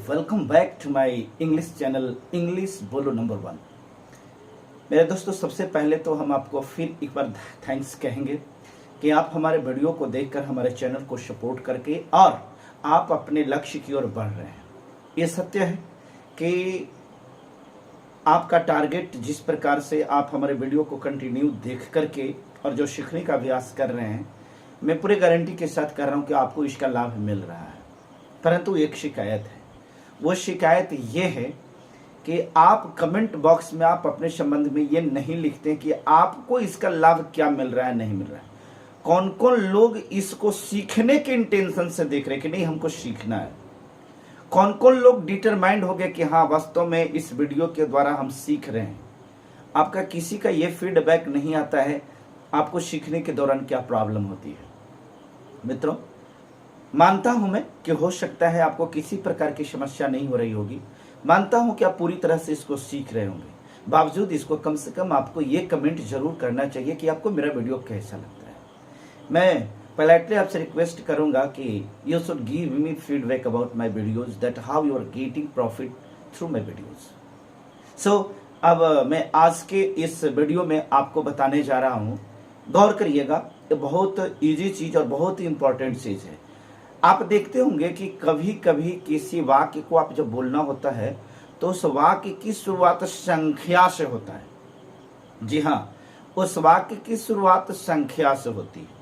Welcome back to my English channel English बोलो number 1। मेरे दोस्तों, सबसे पहले तो हम आपको फिर एक बार थैंक्स कहेंगे कि आप हमारे वीडियो को देखकर हमारे चैनल को सपोर्ट करके और आप अपने लक्ष्य की ओर बढ़ रहे हैं। ये सत्य है कि आपका टारगेट जिस प्रकार से आप हमारे वीडियो को कंटिन्यू देख करके और जो सीखने का अभ्यास कर रहे हैं, मैं पूरी गारंटी के साथ कह रहा हूँ कि आपको इसका लाभ मिल रहा है। परंतु एक शिकायत है, वो शिकायत ये है कि आप कमेंट बॉक्स में आप अपने संबंध में ये नहीं लिखते कि आपको इसका लाभ क्या मिल रहा है, नहीं मिल रहा है। कौन कौन लोग इसको सीखने के इंटेंशन से देख रहे हैं कि नहीं हमको सीखना है, कौन कौन लोग डिटरमाइंड हो गए कि हाँ वास्तव में इस वीडियो के द्वारा हम सीख रहे हैं। आपका किसी का ये फीडबैक नहीं आता है आपको सीखने के दौरान क्या प्रॉब्लम होती है। मित्रों, मानता हूं मैं कि हो सकता है आपको किसी प्रकार की समस्या नहीं हो रही होगी, मानता हूं कि आप पूरी तरह से इसको सीख रहे होंगे। बावजूद इसको कम से कम आपको ये कमेंट जरूर करना चाहिए कि आपको मेरा वीडियो कैसा लगता है। मैं पोलाइटली आपसे रिक्वेस्ट करूंगा कि you should give me feedback about my videos, that how you are getting profit through my videos. So अब मैं आज के इस वीडियो में आपको बताने जा रहा हूं, गौर करिएगा, ये बहुत इजी चीज और बहुत ही इंपॉर्टेंट चीज है। आप देखते होंगे कि कभी कभी किसी वाक्य को आप जब बोलना होता है तो उस वाक्य की शुरुआत संख्या से होता है। जी हाँ, उस वाक्य की शुरुआत संख्या से होती है।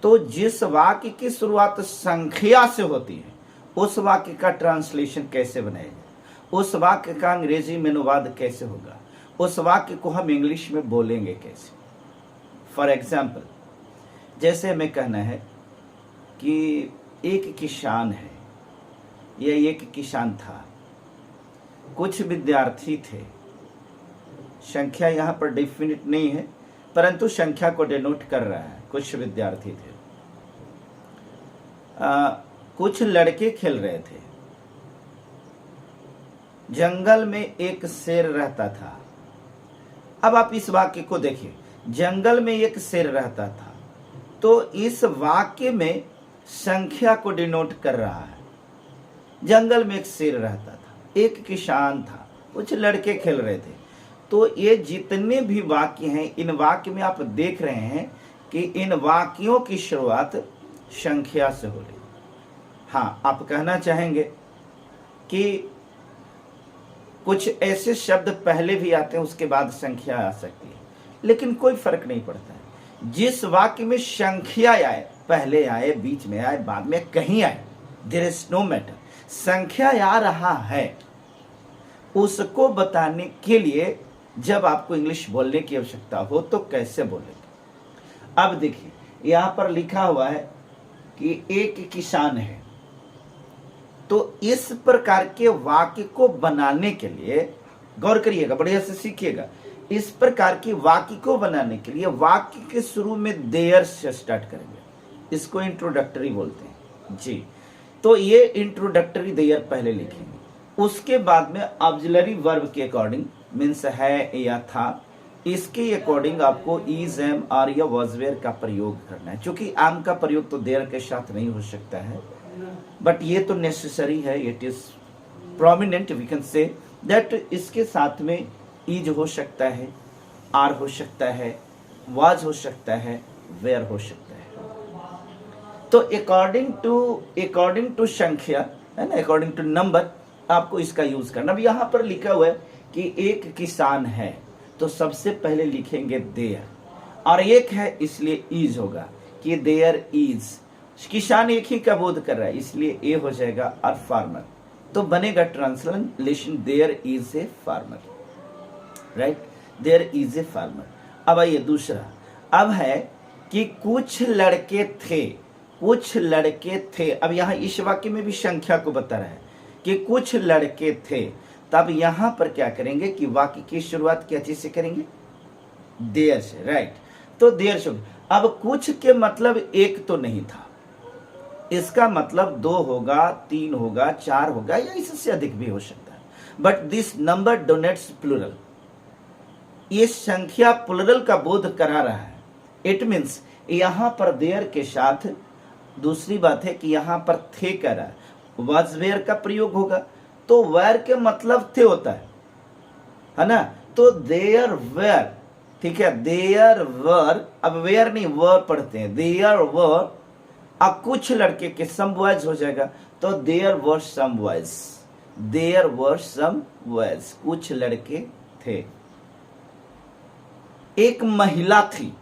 तो जिस वाक्य की शुरुआत संख्या से होती है उस वाक्य का ट्रांसलेशन कैसे बनाएगा, उस वाक्य का अंग्रेजी में अनुवाद कैसे होगा, उस वाक्य को हम इंग्लिश में बोलेंगे कैसे। फॉर एग्जाम्पल, जैसे हमें कहना है कि एक किसान है या एक किसान था, कुछ विद्यार्थी थे। संख्या यहाँ पर डेफिनिट नहीं है परंतु संख्या को डिनोट कर रहा है। कुछ विद्यार्थी थे, कुछ लड़के खेल रहे थे। जंगल में एक शेर रहता था। अब आप इस वाक्य को देखिए, जंगल में एक शेर रहता था, तो इस वाक्य में संख्या को डिनोट कर रहा है। जंगल में एक शेर रहता था, एक किसान था, कुछ लड़के खेल रहे थे। तो ये जितने भी वाक्य हैं, इन वाक्य में आप देख रहे हैं कि इन वाक्यों की शुरुआत संख्या से हो रही। हाँ, आप कहना चाहेंगे कि कुछ ऐसे शब्द पहले भी आते हैं उसके बाद संख्या आ सकती है, लेकिन कोई फर्क नहीं पड़ता है। जिस वाक्य में संख्या आए, पहले आए, बीच में आए, बाद में कहीं आए, देयर इज नो मैटर, संख्या आ रहा है, उसको बताने के लिए जब आपको इंग्लिश बोलने की आवश्यकता हो तो कैसे बोलेंगे। अब देखिए, यहां पर लिखा हुआ है कि एक किसान है। तो इस प्रकार के वाक्य को बनाने के लिए गौर करिएगा, बढ़िया से सीखिएगा। इस प्रकार की वाक्य को बनाने के लिए वाक्य के शुरू में देयर से स्टार्ट करेंगे, इसको इंट्रोडक्टरी बोलते हैं जी। तो ये इंट्रोडक्टरी देयर पहले लिखेंगे, उसके बाद में ऑक्सिलरी वर्ब के अकॉर्डिंग, मीन्स है या था, इसके अकॉर्डिंग आपको इज, एम, आर या वाज, वेयर का प्रयोग करना है। क्योंकि एम का प्रयोग तो देयर के साथ नहीं हो सकता है, बट ये तो नेसेसरी है, it is prominent, we can say that. इसके साथ में इज हो सकता है, आर हो सकता है, वाज हो सकता है, वेयर हो सकता है। तो अकॉर्डिंग टू संख्या है ना, अकॉर्डिंग टू नंबर आपको इसका यूज करना। अब यहां पर लिखा हुआ है कि एक किसान है, तो सबसे पहले लिखेंगे देयर, और एक है इसलिए इज होगा कि देयर इज। किसान एक ही का बोध कर रहा है इसलिए ए हो जाएगा, और फार्मर तो बनेगा translation there is a farmer, right, there is a farmer. अब आइए दूसरा, अब है कि कुछ लड़के थे, कुछ लड़के थे। अब यहां इस वाक्य में भी संख्या को बता रहा है कि कुछ लड़के थे। तब यहां पर क्या करेंगे कि वाक्य की शुरुआत क्या चीज से करेंगे, देयर से, राइट। तो देयर से, अब कुछ के मतलब एक तो नहीं था, इसका मतलब 2 होगा, 3 होगा, 4 होगा, या इससे अधिक भी हो सकता है। But this number denotes plural, ये संख्या प्लूरल का बोध करा रहा है। इट मीन्स यहां पर देयर के साथ दूसरी बात है कि यहां पर थे कह रहा है, वाज वेयर का प्रयोग होगा, तो वेर के मतलब थे होता है ना। तो देयर वेर, ठीक है, देयर वर, अब वेयर नहीं वर पढ़ते हैं, देयर वर, अब कुछ लड़के के सम बॉयज हो जाएगा, तो there were some boys, there were some boys, कुछ लड़के थे। एक महिला थी,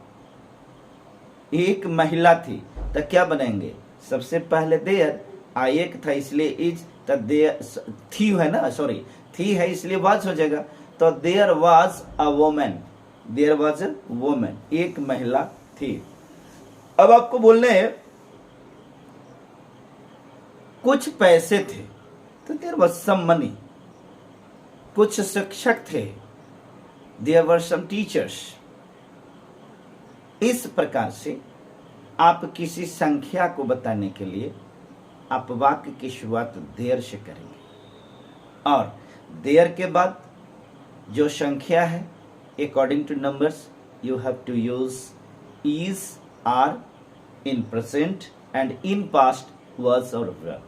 एक महिला थी, तो क्या बनाएंगे, सबसे पहले देयर, एक था इसलिए इज, तो देयर थी है ना, सॉरी थी है इसलिए वाज हो जाएगा, तो there was a woman, there was a woman, एक महिला थी। अब आपको बोलने हैं कुछ पैसे थे, तो देयर वाज सम मनी, कुछ शिक्षक थे, देयर वर सम टीचर्स। इस प्रकार से आप किसी संख्या को बताने के लिए आप वाक्य की शुरुआत देयर से करेंगे, और देयर के बाद जो संख्या है according to numbers you have to use is, are in present and in past was और वर।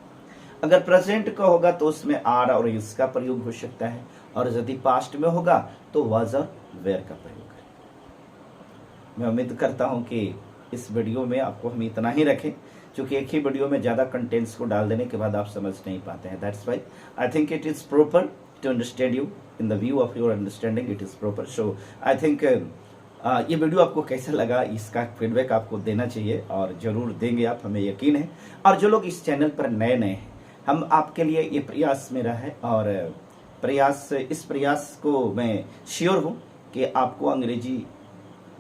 अगर प्रेजेंट का होगा तो उसमें आर और इज का प्रयोग हो सकता है, और यदि पास्ट में होगा तो वाज और वेयर का प्रयोग करें। मैं उम्मीद करता हूं कि इस वीडियो में आपको हम इतना ही रखें, क्योंकि एक ही वीडियो में ज़्यादा कंटेंट्स को डाल देने के बाद आप समझ नहीं पाते हैं। That's why I think it is proper to understand you in the view of your understanding, it is proper. So I think ये वीडियो आपको कैसा लगा, इसका फीडबैक आपको देना चाहिए, और ज़रूर देंगे आप, हमें यकीन है। और जो लोग इस चैनल पर नए नए हैं, हम आपके लिए ये प्रयास मेरा है, और इस प्रयास को मैं श्योर हूँ कि आपको अंग्रेजी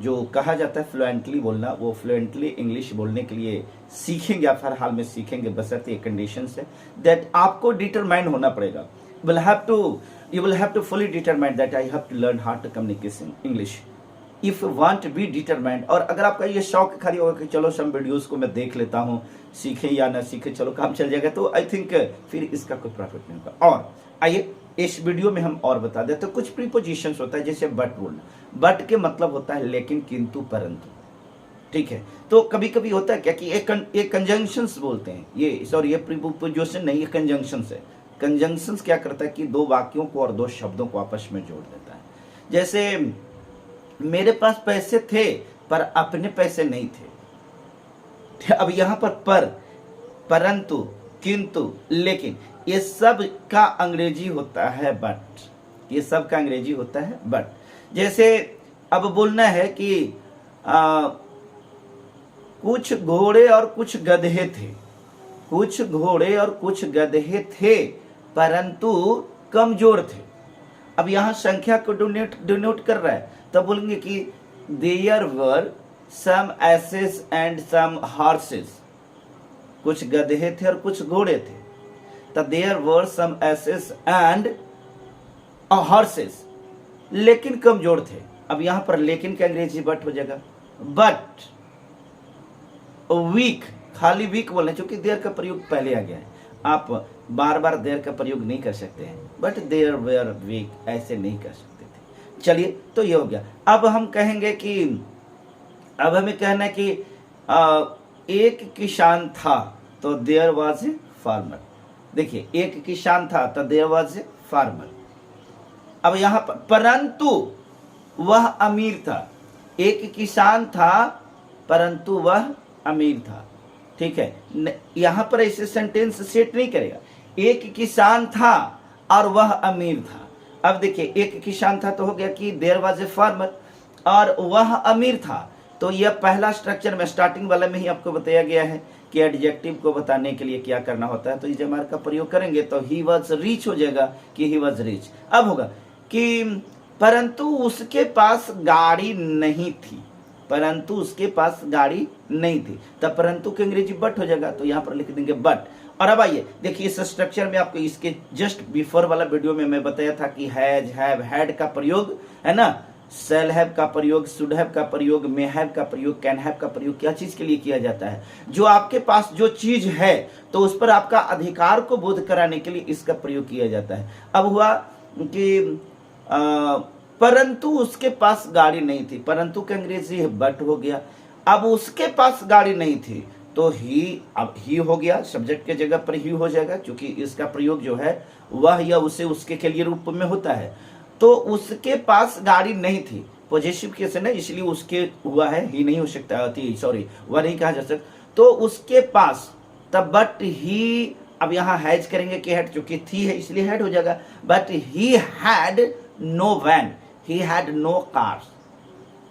जो कहा जाता है फ्लुएंटली बोलना, वो फ्लुएंटली इंग्लिश बोलने के लिए सीखेंगे, आप हर हाल में सीखेंगे, बशर्ते ये कंडीशन है दैट आपको डिटरमाइंड होना पड़ेगा। You will have to fully determine that I have to learn how to communication English if you want to be determined। और अगर आपका ये शौक खाली होगा कि चलो सब वीडियोस को मैं देख लेता हूँ, सीखे या ना सीखे चलो काम चल जाएगा, तो आई थिंक फिर इसका कोई प्रॉफिट नहीं होगा। और आइए इस वीडियो में हम और बता दें, तो कुछ प्रीपोजिशंस होता है, जैसे बट बोलना, बट के मतलब होता है लेकिन, किंतु, परंतु, ठीक है। तो कभी कभी होता है क्या कि एक कंजंक्शंस बोलते हैं, ये सॉरी ये प्रीपोजिशन नहीं, ये कंजंक्शंस है। कंजंक्शंस क्या करता है कि दो वाक्यों को और दो शब्दों को आपस में जोड़ देता है। जैसे मेरे पास पैसे थे पर अपने पैसे नहीं थे, अब यहां पर, परंतु, किंतु, लेकिन, ये सब का अंग्रेजी होता है बट, ये सब का अंग्रेजी होता है बट। जैसे अब बोलना है कि कुछ घोड़े और कुछ गधे थे, कुछ घोड़े और कुछ गधे थे परंतु कमजोर थे। अब यहां संख्या को डिनोट कर रहा है, तब बोलेंगे कि there were some asses and some horses, कुछ गधे थे और कुछ घोड़े थे, तब there were some asses and horses, लेकिन कमजोर थे। अब यहां पर लेकिन का अंग्रेजी बट हो जाएगा, बट वीक, खाली वीक बोलना, क्योंकि देयर का प्रयोग पहले आ गया है, आप बार बार देयर का प्रयोग नहीं कर सकते हैं, बट देयर वेयर वीक ऐसे नहीं कर सकते थे। चलिए तो ये हो गया। अब हम कहेंगे कि, अब हमें कहना है कि एक किसान था, तो देयर वाज ए फार्मर। देखिए एक किसान था तो देयर वाज ए फार्मर। अब यहां पर परंतु वह अमीर था, एक किसान था परंतु वह अमीर था, ठीक है। यहां पर ऐसे सेंटेंस सेट नहीं करेगा, एक किसान था और वह अमीर था। अब देखिए एक किसान था तो हो गया कि देयर वाज ए फार्मर, और वह अमीर था, तो यह पहला स्ट्रक्चर में स्टार्टिंग वाले में ही आपको बताया गया है कि एडजेक्टिव को बताने के लिए क्या करना होता है, तो इस जमार का प्रयोग करेंगे तो ही वाज रिच हो जाएगा कि ही वाज रिच। अब होगा कि परंतु उसके पास गाड़ी नहीं थी, परंतु उसके पास गाड़ी नहीं थी, तब परंतु के अंग्रेजी बट हो जाएगा, तो यहां पर लिख देंगे बट। और अब आइए देखिए इस स्ट्रक्चर में आपको इसके जस्ट बिफोर वाला वीडियो में मैं बताया था कि हैज, हैव, हैड का प्रयोग है ना, शैल हैव का प्रयोग, शुड हैव का प्रयोग, मे हैव का प्रयोग, कैन हैव का प्रयोग क्या चीज के लिए किया जाता है, जो आपके पास जो चीज है तो उस पर आपका अधिकार को बोध कराने के लिए इसका प्रयोग किया जाता है। अब हुआ कि परंतु उसके पास गाड़ी नहीं थी, परंतु का अंग्रेजी बट हो गया। अब उसके पास गाड़ी नहीं थी तो ही, अब ही हो गया, सब्जेक्ट के जगह पर ही हो जाएगा, क्योंकि इसका प्रयोग जो है वह या उसे उसके के लिए रूप में होता है। तो उसके पास गाड़ी नहीं थी, पॉजिटिव केस है ना, इसलिए उसके हुआ है, ही नहीं हो सकता, सॉरी वह नहीं कहा जा सकता। तो उसके पास, तब बट ही, अब यहाँ हैज करेंगे कि हैड, क्योंकि थी है इसलिए हैड हो जाएगा। But he had no van, he had no car,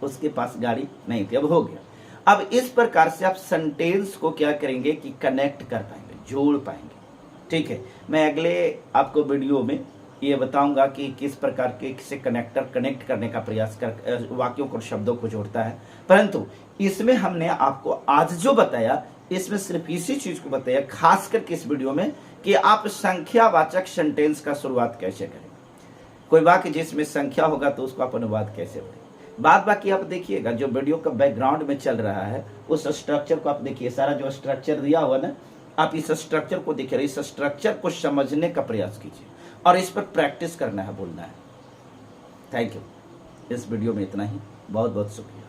उसके पास गाड़ी नहीं थी। अब हो गया। अब इस प्रकार से आप सेंटेंस को क्या करेंगे कि कनेक्ट कर पाएंगे, जोड़ पाएंगे। ठीक है, मैं अगले आपको वीडियो में ये बताऊंगा कि किस प्रकार के किसे कनेक्ट करने का प्रयास कर वाक्यों को, शब्दों को जोड़ता है। परंतु इसमें हमने आपको आज जो बताया, इसमें सिर्फ इसी चीज को बताया, खास करके इस वीडियो में, कि आप संख्यावाचक सेंटेंस का शुरुआत कैसे करें। कोई वाक्य जिसमें संख्या होगा तो उसको आप अनुवाद कैसे करें। बाद बाकी आप देखिएगा, जो वीडियो का बैकग्राउंड में चल रहा है उस स्ट्रक्चर को आप देखिए, सारा जो स्ट्रक्चर दिया हुआ ना, आप इस स्ट्रक्चर को देखिए, इस स्ट्रक्चर को समझने का प्रयास कीजिए और इस पर प्रैक्टिस करना है, बोलना है। Thank you. इस वीडियो में इतना ही, बहुत बहुत शुक्रिया।